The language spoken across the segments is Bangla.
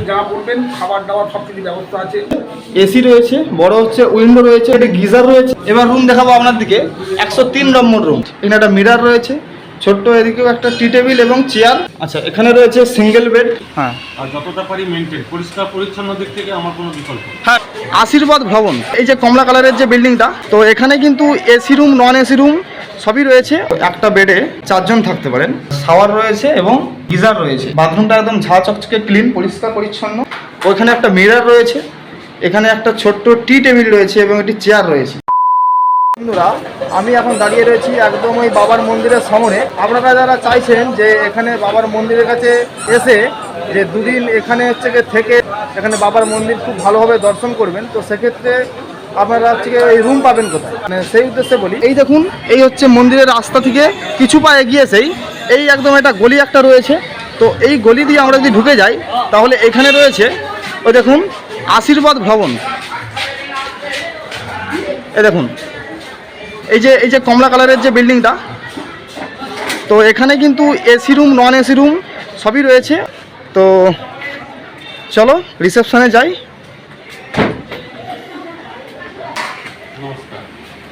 যা বলবেন খাবার দাবার সব কিছু ব্যবস্থা আছে। এসি রয়েছে, বড় হচ্ছে উইন্ডো রয়েছে, একটা গিজার রয়েছে। এবার রুম দেখাবো আপনার দিকে 103 নম্বর রুম। এখানে একটা মিরার রয়েছে, ছোট্ট এদিকেও একটা টি টেবিল এবং চেয়ার। আচ্ছা, এখানে রয়েছে সিঙ্গেল বেড। হ্যাঁ, আর যতটা পারি মেনটেন পরিষ্কার পরিচ্ছন্ন দিক থেকে আমার কোনো বিকল্প নেই। হ্যাঁ, আশীর্বাদ ভবন, এই যে কমলা কালারের যে বিল্ডিংটা, তো এখানে কিন্তু AC room, non AC room সবই রয়েছে। একটা বেডে 4 জন থাকতে পারেন। শাওয়ার রয়েছে এবং গিজার রয়েছে। বাথরুমটা একদম ঝা চকচকে ক্লিন, পরিষ্কার পরিচ্ছন্ন। ওইখানে একটা মিরার রয়েছে, এখানে একটা ছোট্ট টি টেবিল রয়েছে এবং একটি চেয়ার রয়েছে। বন্ধুরা, আমি এখন দাঁড়িয়ে রয়েছি একদম ওই বাবার মন্দিরের সামনে। আপনারা যারা চাইছেন যে এখানে বাবার মন্দিরের কাছে এসে যে দুদিন এখানে থেকে এখানে বাবার মন্দির খুব ভালোভাবে দর্শন করবেন, তো সেক্ষেত্রে আপনারা এই রুম পাবেন কোথায়, মানে সেই উদ্দেশ্যে বলি। এই দেখুন, এই হচ্ছে মন্দিরের রাস্তা থেকে কিছু পা এগিয়েছেই এই একদম একটা গলি একটা রয়েছে। তো এই গলি দিয়ে আমরা যদি ঢুকে যাই তাহলে এখানে রয়েছে ওই দেখুন আশীর্বাদ ভবন। এই দেখুন, এই যে কমলা কালারের যে বিল্ডিংটা, তো এখানে কিন্তু AC room, non AC room সবই রয়েছে। তো চলো রিসেপশনে যাই।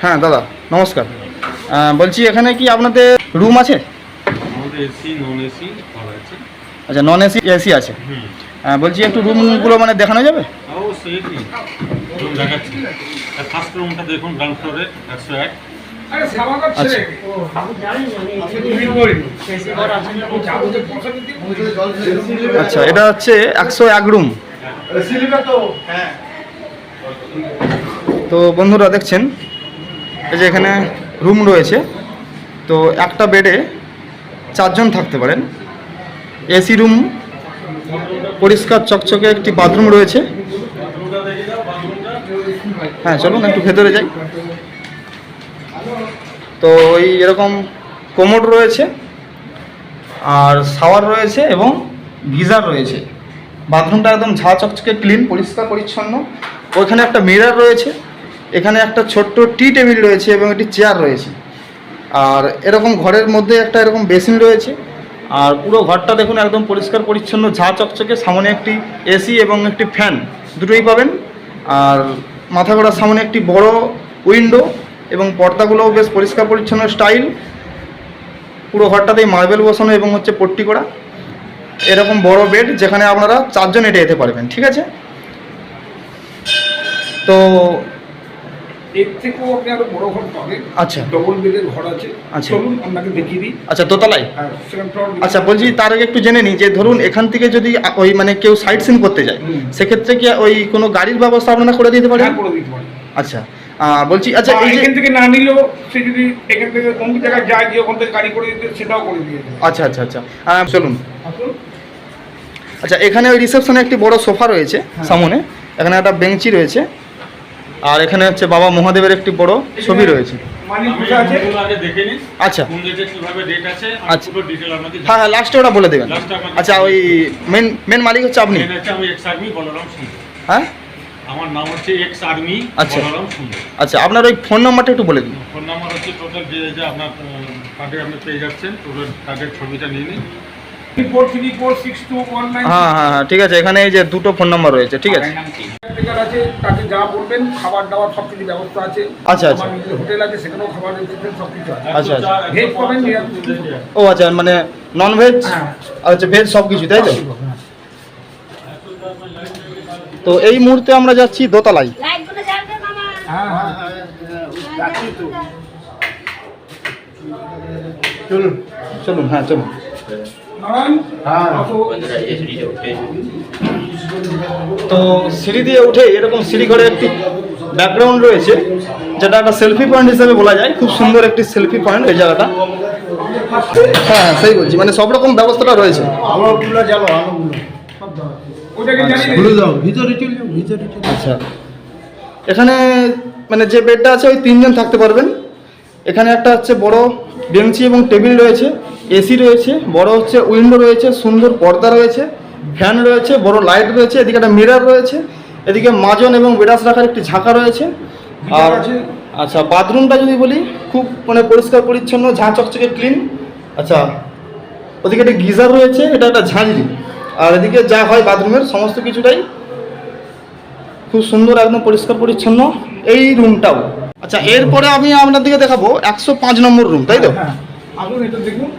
হ্যাঁ দাদা, নমস্কার। বলছি এখানে কি আপনাদের রুম আছে? আমাদের এসি নন এসি করা আছে। আচ্ছা, নন এসি এসি আছে। বলছি একটু রুমগুলো মানে দেখানো যাবে? অবশ্যই রুম দেখাচ্ছি। ফার্স্ট রুমটা দেখুন, গ্রাউন্ড ফ্লোরে 101। আচ্ছা, এটা হচ্ছে 101 রুম। তো বন্ধুরা দেখছেন, এই যে এখানে রুম রয়েছে। তো একটা বেডে 4 জন থাকতে পারেন। এসি রুম, পরিষ্কার চকচকে একটি বাথরুম রয়েছে। হ্যাঁ, চলুন একটু ভেতরে যাই। তো ওই এরকম কোমোড রয়েছে আর শাওয়ার রয়েছে এবং গিজার রয়েছে। বাথরুমটা একদম ঝা চকচকে ক্লিন, পরিষ্কার পরিচ্ছন্ন। ওইখানে একটা মিরার রয়েছে, এখানে একটা ছোট্ট টি টেবিল রয়েছে এবং একটি চেয়ার রয়েছে। আর এরকম ঘরের মধ্যে একটা এরকম বেসিন রয়েছে। আর পুরো ঘরটা দেখুন একদম পরিষ্কার পরিচ্ছন্ন, ঝা চকচকে। সামনে একটি এসি এবং একটি ফ্যান দুটোই পাবেন। আর মাথা গোড়ার সামনে একটি বড় উইন্ডো এবং পর্দাগুলোও বেশ পরিষ্কার পরিচ্ছন্ন স্টাইল। পুরো ঘরটাতেই মার্বেল বসানো এবং হচ্ছে পট্টি করা। এরকম বড় বেড যেখানে আপনারা 4 জন এটে যেতে পারবেন, ঠিক আছে? তো এর থেকেও আপনি আরো বড় ঘর পাবেন। আচ্ছা, ডবল বেডের ঘর আছে। আচ্ছা, চলুন আপনাকে দেখিয়ে দিই। আচ্ছা, দোতলায়। Second floor. আচ্ছা, বলছি তার আগে একটু জেনে নিই যে ধরুন এখান থেকে যদি ওই মানে কেউ সাইট সিন করতে যায়, সেক্ষেত্রে কি ওই কোনো গাড়ির ব্যবস্থা আপনারা করে দিতে পারেন? হ্যাঁ, করে দিতে পারেন। আচ্ছা, বলছি আচ্ছা, এখান থেকে না নিলেও সে যদি এখান থেকে অন্য জায়গায় যায় গিয়ে ওখান থেকে গাড়ি করে দিতে, সেটাও করে দিয়ে দেবে। আচ্ছা আচ্ছা আচ্ছা, চলুন। আচ্ছা, এখানে ওই রিসেপশনে একটি বড় সোফা রয়েছে সামনে, এখানে একটা বেঞ্চি রয়েছে। আর এখানে হচ্ছে বাবা মহাদেবের একটি বড় ছবি রয়েছে। আচ্ছা আচ্ছা, হ্যাঁ হ্যাঁ, লাস্টে ওটা বলে দেবেন। আচ্ছা, ওই মেন মালিক হচ্ছে আপনি? হ্যাঁ, আমার নাম হচ্ছে এক্স আর্মি বলরাম সুন্দর। আচ্ছা, আপনার ওই ফোন নাম্বারটা একটু বলে দিন। ফোন নাম্বার হচ্ছে টোটাল যে আপনার কার্ডে আপনি পেয়ে যাচ্ছেন, টোটাল কার্ডের ছবিটা নিয়ে নিন। হ্যাঁ হ্যাঁ, ঠিক আছে। এখানে এই যে দুটো ফোন নাম্বার রয়েছে, ঠিক আছে। আছে, তাকে যা বলবেন খাবার দাবার সব কিছু ব্যবস্থা আছে। আচ্ছা আচ্ছা, হোটেল আছে, সেখানেও খাবার সব কিছু আছে। আচ্ছা আচ্ছা, ভেজ পাবেন। ও আচ্ছা, মানে নন ভেজ আচ্ছা ভেজ সব কিছু, তাই তো? তো এই মুহূর্তে আমরা যাচ্ছি দোতলায়। চলুন চলুন, হ্যাঁ চলুন। তো সিঁড়ি দিয়ে উঠে এরকম সিঁড়ি ঘরে একটি ব্যাকগ্রাউন্ড রয়েছে, যেটা একটা সেলফি পয়েন্ট হিসেবে বলা যায়। খুব সুন্দর একটি সেলফি পয়েন্ট এই জায়গাটা। হ্যাঁ, সেই বলছি, মানে সব রকম ব্যবস্থাটা রয়েছে। আচ্ছা, এখানে মানে যে বেডটা আছে ওই 3 জন থাকতে পারবেন। এখানে একটা হচ্ছে বড় বেঞ্চি এবং টেবিল রয়েছে, এসি রয়েছে, বড় হচ্ছে উইন্ডো রয়েছে, সুন্দর পর্দা রয়েছে, ফ্যান রয়েছে, বড় লাইট রয়েছে, এদিকে একটা মিরর রয়েছে, এদিকে মাজন এবং বেডাস রাখার একটি ঝাঁকা রয়েছে। আর আচ্ছা, বাথরুমটা যদি বলি খুব মানে পরিষ্কার পরিচ্ছন্ন, ঝাঁ চকচকে ক্লিন। আচ্ছা, ওদিকে একটা গিজার রয়েছে, এটা একটা ঝাঁঝরি, আর এদিকে যা হয় বাথরুমের সমস্ত কিছুটাই খুব সুন্দর, একদম পরিষ্কার পরিচ্ছন্ন এই রুমটাও। আচ্ছা, এরপরে আমি আপনাদেরকে দেখাবো 105 নম্বর রুম, তাই তো? হ্যাঁ, আসুন এটা দেখুন।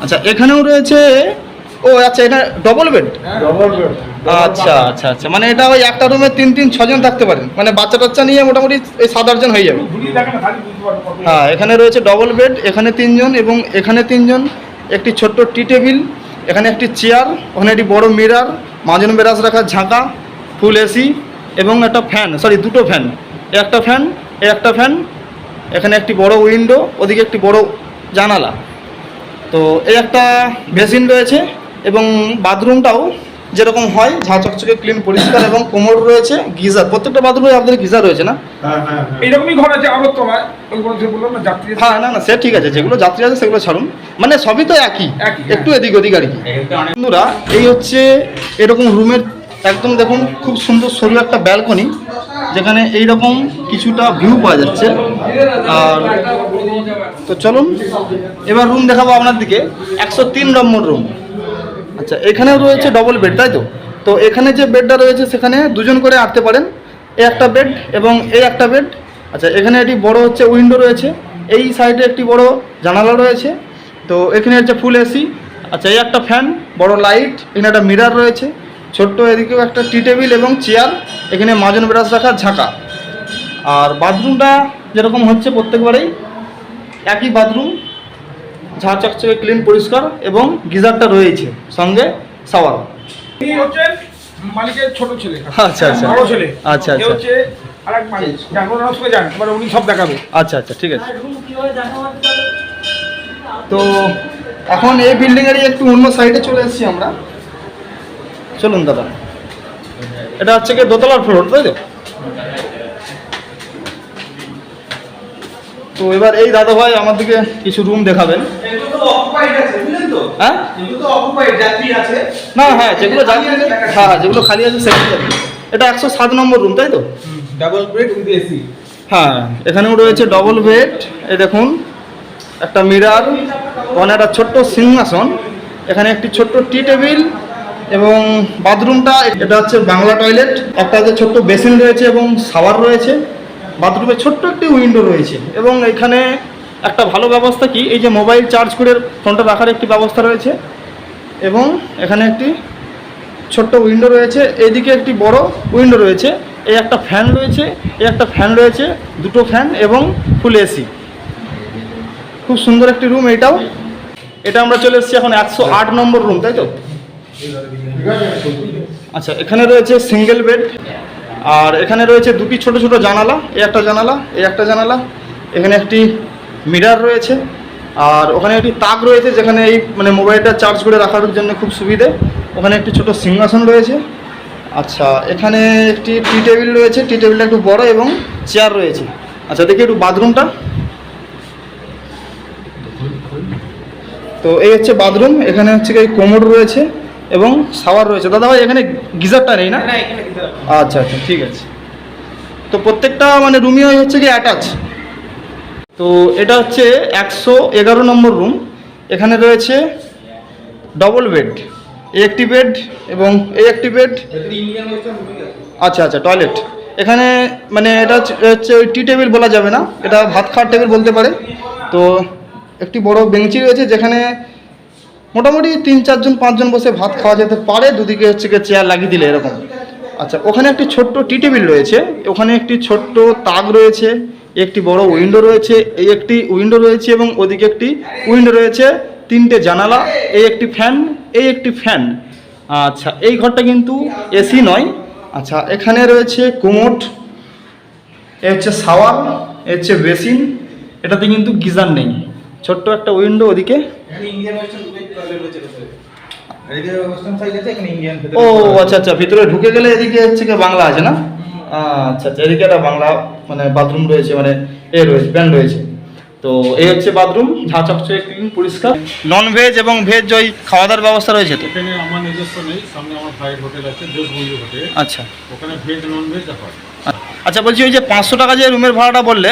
আচ্ছা, এখানেও রয়েছে, ও আচ্ছা, এটা ডবল বেড। Double bed. আচ্ছা আচ্ছা আচ্ছা, মানে এটা ওই একটা রুমে 3-6 জন থাকতে পারেন, মানে বাচ্চা টাচ্চা নিয়ে মোটামুটি এই 7-8 জন হয়ে যাবে। ঘুরিয়ে দেখেন খালি বুঝতে পারবেন কত। হ্যাঁ, এখানে রয়েছে ডবল বেড, এখানে 3 জন এবং এখানে 3 জন, একটি ছোট্ট টি টেবিল, এখানে একটি চেয়ার, ওখানে একটি বড় মিরর, মাজন বেরাস রাখার ঝাঁকা, ফুল এসি এবং একটা ফ্যান, সরি দুটো ফ্যান, একটা ফ্যান, একটা ফ্যান, এখানে একটি বড় উইন্ডো, ওদিকে একটি বড় জানালা। তো এই একটা বেসিন রয়েছে এবং বাথরুমটাও যেরকম হয় ঝাঁ চকচকে ক্লিন পরিষ্কার এবং কোমর রয়েছে, গিজার, প্রত্যেকটা বাথরুমে আপনাদের গিজার রয়েছে না? এইরকমই ঘর আছে আগরতলায়, ওইগুলো যে বললাম না যাত্রী। হ্যাঁ, না না সে ঠিক আছে, যেগুলো যাত্রী আছে সেগুলো ছাড়ুন, মানে সবই তো একই, একই, একটু এদিক ওদিক আর কি। বন্ধুরা, এই হচ্ছে এরকম রুমের একদম দেখুন খুব সুন্দর সরু একটা ব্যালকনি, যেখানে এইরকম কিছুটা ভিউ পাওয়া যাচ্ছে। আর তো চলুন এবার রুম দেখাবো আপনার দিকে 103 নম্বর রুম। আচ্ছা, এখানেও রয়েছে ডবল বেড, তাই তো? তো এখানে যে বেডটা রয়েছে সেখানে 2 জন করে আটতে পারেন, এই একটা বেড এবং এই একটা বেড। আচ্ছা, এখানে একটি বড় হচ্ছে উইন্ডো রয়েছে, এই সাইডে একটি বড় জানালা রয়েছে, তো এখানে হচ্ছে ফুল এসি। আচ্ছা, এই একটা ফ্যান, বড় লাইট, এখানে একটা মিরর রয়েছে, ছোট্ট এদিকেও একটা টি টেবিল এবং চেয়ার, এখানে মাজন ব্রাশ রাখার ঝাঁকা। আর বাথরুমটা যেরকম হচ্ছে প্রত্যেকবারেই একই বাথরুম, ঝাঁ চকচকে ক্লিন পরিষ্কার এবং গিজারটা রয়েছে, সঙ্গে শাওয়ার। এই হচ্ছে মালিকের ছোট ছেলে। আচ্ছা, আচ্ছা। বড় ছেলে। আচ্ছা, এ আচ্ছা। হচ্ছে আরেক মালিক, আপনারা সবাই জানেন, এবার উনি সব দেখাবে। আচ্ছা আচ্ছা, ঠিক আছে। তো এখন এই বিল্ডিংয়েরই একটু অন্য সাইডে চলে এসেছি আমরা, চলুন দাদা। এটা হচ্ছে কি দোতলার ফ্লোর, তাই তো? তো এবার এই দাদা ভাই আমার দিকে কিছু রুম দেখাবেন। হ্যাঁ, না হ্যাঁ, যেগুলো যাত্রী আছে, হ্যাঁ হ্যাঁ, যেগুলো খালি আছে সেগুলো যাবে। এটা 107 নম্বর রুম, তাই তো? Double bed with AC. হ্যাঁ, এখানেও রয়েছে ডবল বেড, এই দেখুন একটা মিরর, ওখানে একটা ছোট্ট সিংহাসন, এখানে একটি ছোট্ট টি টেবিল এবং বাথরুমটা এটা হচ্ছে বাংলা টয়লেট, একটা যে ছোট্ট বেসিন রয়েছে এবং শাওয়ার রয়েছে, বাথরুমে ছোট্ট একটি উইন্ডো রয়েছে এবং এখানে একটা ভালো ব্যবস্থা কি, এই যে মোবাইল চার্জ করে ফোনটা রাখার একটি ব্যবস্থা রয়েছে এবং এখানে একটি ছোট্ট উইন্ডো রয়েছে, এইদিকে একটি বড় উইন্ডো রয়েছে, এই একটা ফ্যান রয়েছে, এই একটা ফ্যান রয়েছে, দুটো ফ্যান এবং ফুল এসি। খুব সুন্দর একটি রুম এটাও। এটা আমরা চলে এসেছি এখন 108 নম্বর রুম, তাই তো? আচ্ছা, এখানে রয়েছে সিঙ্গেল বেড আর এখানে রয়েছে দুটি ছোট ছোট জানালা, এই একটা জানালা, এই একটা জানালা, এখানে একটি মিরর রয়েছে আর ওখানে একটি তাক রয়েছে, যেখানে এই মানে মোবাইলটা চার্জ করে রাখার জন্য খুব সুবিধে। ওখানে একটি ছোট সিংহাসন রয়েছে। আচ্ছা, এখানে একটি টি টেবিল রয়েছে, টি টেবিলটা একটু বড় এবং চেয়ার রয়েছে। আচ্ছা, দেখি একটু বাথরুমটা। তো এই হচ্ছে বাথরুম, এখানে হচ্ছে এই কোমোড রয়েছে এবং শাওয়ার রয়েছে। দাদা ভাই, এখানে গিজারটা নেই না? আচ্ছা আচ্ছা, ঠিক আছে। তো প্রত্যেকটা মানে রুমই হচ্ছে কি অ্যাটাচ। তো এটা হচ্ছে 111 নম্বর রুম, এখানে রয়েছে ডবল বেড, এই একটি বেড এবং এই একটি বেড। আচ্ছা আচ্ছা, টয়লেট এখানে, মানে এটা হচ্ছে ওই টি টেবিল বলা যাবে না, এটা ভাত খাওয়ার টেবিল বলতে পারে। তো একটি বড় বেঞ্চি রয়েছে, যেখানে মোটামুটি 3-4 জন 5 জন বসে ভাত খাওয়া যেতে পারে, দুদিকে হচ্ছে চেয়ার লাগিয়ে দিলে এরকম। আচ্ছা, ওখানে একটি ছোট্ট টি টেবিল রয়েছে, ওখানে একটি ছোট্ট তাক রয়েছে, একটি বড় উইন্ডো রয়েছে, এই একটি উইন্ডো রয়েছে এবং ওদিকে একটি উইন্ডো রয়েছে, 3টে জানালা, এই একটি ফ্যান, এই একটি ফ্যান। আচ্ছা, এই ঘরটা কিন্তু এসি নয়। আচ্ছা, এখানে রয়েছে কোমোড, এ হচ্ছে শাওয়ার, এ হচ্ছে বেসিন, এটাতে কিন্তু গিজার নেই, ছোট্ট একটা উইন্ডো ওদিকে। ও আচ্ছা আচ্ছা, ভিতরে ঢুকে গেলে এদিকে হচ্ছে কি বাংলা আছে না? আচ্ছা আচ্ছা, এদিকে একটা বাংলা মানে বাথরুম রয়েছে, মানে এ রয়েছে, প্যান রয়েছে। তো এই হচ্ছে বাথরুম, ঝাঁ চকচকে ক্লিন পরিষ্কার। নন ভেজ এবং ভেজ ওই খাওয়া দাওয়ার ব্যবস্থা রয়েছে তো? এখানে আমার নিজস্ব নেই, সামনে আমার ভাইয়ের হোটেল আছে, জোসবন্ধু হোটেল। আচ্ছা, ওখানে ভেজ নন ভেজ হয়। আচ্ছা, বলছি ওই যে 500 টাকা যে রুমের ভাড়াটা বললে,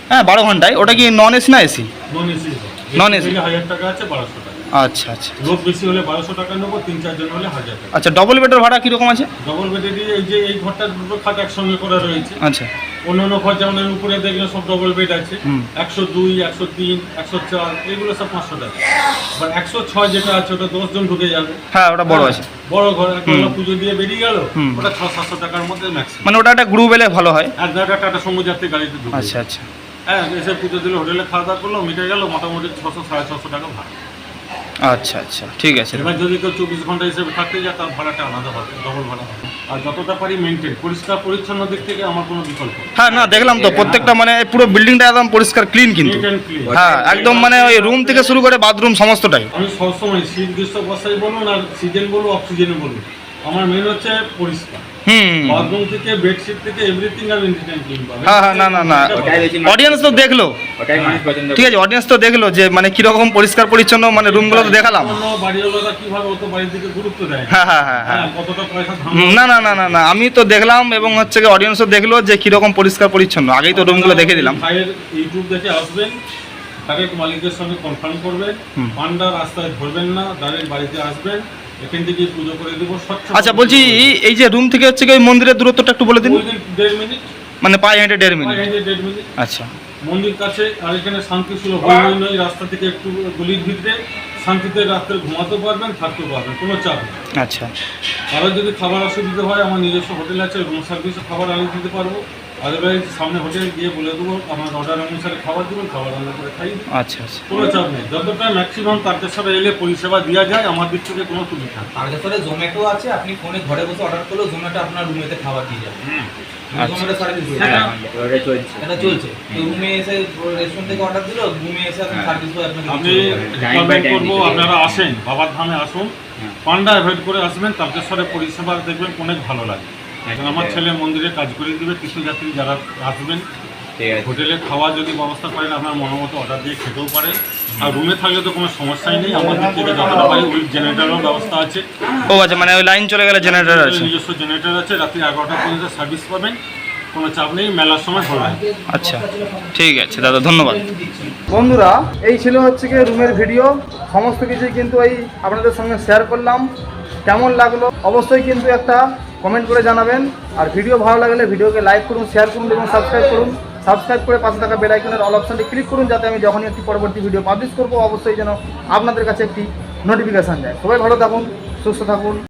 হ্যাঁ 12 ঘন্টায়, ওটা কি নন এসি না AC? Non AC. Non AC. 1000 টাকা আছে, 1200 টাকা। আচ্ছা আচ্ছা লোক বেশি হলে 1200 টাকা নেবো, 3-4 জন হলে 1000 টাকা। আচ্ছা, ডবল বেডের ভাড়া কীরকম আছে? ডবল বেডে দিয়ে এই যে এই ঘরটা দুটো খাট একসঙ্গে করা রয়েছে। আচ্ছা অন্যান্য ঘর যেমন এর উপরে দেখলে সব ডবল বেড আছে, হুম। 102, 103, 104 এগুলো সব 500 টাকা। আবার 106 যেটা আছে ওটা 10 জন ঢুকে যাবে। হ্যাঁ, ওটা বড় আছে। বড় ঘর একবার হুম। পুজো দিয়ে বেরিয়ে গেল, হুম। ওটা 600-700 টাকার মধ্যে ম্যাক্সিমাম। মানে ওটা একটা গ্রুপ এলে ভালো হয়। আর একটা টাটা সমুদ্র যাত্রী গাড়িতে ঢুকে আচ্ছা আচ্ছা হ্যাঁ, এসে পুজো দিলে হোটেলে খাওয়া দাওয়া করলো, মিটে গেল মোটামুটি 600-650 টাকা ভাড়া। আচ্ছা আচ্ছা ঠিক আছে। এবার যদি কেউ 24 ঘন্টা হিসেবে থাকতে যায় তার ভাড়াটা আলাদা হবে, ডবল ভাড়া হবে। আর যতটা পারি মেনটেন, পরিষ্কার পরিচ্ছন্ন দিক থেকে আমার কোনো বিকল্প নেই। হ্যাঁ, না দেখলাম তো প্রত্যেকটা মানে পুরো বিল্ডিংটা একদম পরিষ্কার ক্লিন কিন্তু। Neat and clean। হ্যাঁ, একদম মানে ওই রুম থেকে শুরু করে বাথরুম সমস্তটাই। আমি সবসময় শীত গ্রীষ্ম বর্ষায় বলুন আর সিজন বলুন অফ সিজনে বলুন, আমার মেন হচ্ছে পরিষ্কার। হুম। বাথরুম থেকে বেডশিট থেকে এভরিথিং আমি নিট অ্যান্ড ক্লিন পাবো। হ্যাঁ হ্যাঁ, না না না, অডিয়েন্স তো দেখলো, ওটাই মানুষ পছন্দ ঠিক আছে, অডিয়েন্স তো দেখলো যে মানে কিরকম পরিষ্কার পরিচ্ছন্ন মানে রুমগুলো তো দেখালাম। অন্য বাড়িওয়ালারা কিভাবে অত বাড়ির দিকে গুরুত্ব দেয় না। হ্যাঁ হ্যাঁ হ্যাঁ হ্যাঁ। হ্যাঁ, কতটা পয়সা না না না না না, আমি তো দেখলাম এবং হচ্ছে কি অডিয়েন্সও দেখলো যে কিরকম পরিষ্কার পরিচ্ছন্ন। আগেই তো রুমগুলো দেখে দিলাম। ভাইয়ের ইউটিউব দেখে আসবেন, ডাইরেক্ট মালিকের সঙ্গে কনফার্ম করবেন, হুম। পান্ডা রাস্তায় ধরবেন না, ডাইরেক্ট বাড়িতে আসবেন, এখান থেকে পুজো করে দেবো স্বচ্ছ। আচ্ছা, বলছি এই যে রুম থেকে হচ্ছে কি ওই মন্দিরের দূরত্বটা একটু বলে দিন। 1.5 মিনিট, মানে পায়ে হেঁটে 1.5 মিনিট। 1.5 মিনিট আচ্ছা মন্দির কাছে। আর এখানে শান্তি সুলভ, হই নয় রাস্তা থেকে একটু গলির ভিতরে শান্তিতে রাত্রে ঘুমাতে পারবেন, থাকতে পারবেন, কোনো চাপ নেই। আচ্ছা আরও যদি খাবার অসুবিধা হয় আমার নিজস্ব হোটেল আছে, রুম সার্ভিসে খাবার আমি দিতে পারবো। আদারওয়াইজ সামনে হোটেল গিয়ে বলে দেবো আমার অর্ডার অনুসারে খাবার দেবেন, খাবার রান্না করে খাই দেবো, আচ্ছা আচ্ছা কোনো চাপ নেই। যতটা ম্যাক্সিমাম তারকেশ্বরে এলে পরিষেবা দেওয়া যায় আমার দিক থেকে কোনো সুবিধা নেই। তারকেশ্বরে জোম্যাটো আছে, আপনি ফোনে ঘরে বসে অর্ডার করলেও জোম্যাটো আপনার রুমেতে খাবার দিয়ে যাবে। জোম্যাটো সার্ভিস হ্যাঁ, চলছে, এটা চলছে। রুমে এসে রেস্টুরেন্ট থেকে অর্ডার দিল, রুমে এসে আপনি সার্ভিস হয় আপনাকে আমি দিতে হবে। রিকমেন্ড করবো আপনারা আসেন, বাবার ধামে আসুন, পান্ডা অ্যাভয়েড করে আসবেন, তারকেশ্বরে পরিষেবা দেখবেন অনেক ভালো লাগে। এখন আমার ছেলে মন্দিরে কাজ করে দিবে, তীর্থযাত্রী যারা আসবেন ঠিক আছে। হোটেলে খাওয়া যদি ব্যবস্থা করেন আপনার মনোমতো অর্ডার দিয়ে খেতেও পারেন। আর রুমে থাকলে তো কোনো সমস্যাই নেই, আমার দিক থেকে যতটা পারি ওই জেনারেটারও ব্যবস্থা আছে। ও আচ্ছা, মানে ওই লাইন চলে গেলে জেনারেটর আছে। নিজস্ব জেনারেটর আছে, রাত্রি 11টা পর্যন্ত সার্ভিস পাবেন, কোনো চাপ নেই, মেলার সময় হবে। আচ্ছা ঠিক আছে দাদা, ধন্যবাদ। বন্ধুরা, এই ছিল হচ্ছে কি রুমের ভিডিও, সমস্ত কিছুই কিন্তু এই আপনাদের সঙ্গে শেয়ার করলাম। কেমন লাগলো অবশ্যই কিন্তু একটা কমেন্ট করে জানাবেন। আর ভিডিও ভালো লাগলে ভিডিওকে লাইক করুন, শেয়ার করুন এবং সাবস্ক্রাইব করুন। সাবস্ক্রাইব করে পাশে থাকা বেল আইকনের অল অপশনটি ক্লিক করুন, যাতে আমি যখনই একটি পরবর্তী ভিডিও পাবলিশ করবো অবশ্যই যেন আপনাদের কাছে একটি নোটিফিকেশান যায়। সবাই ভালো থাকুন, সুস্থ থাকুন।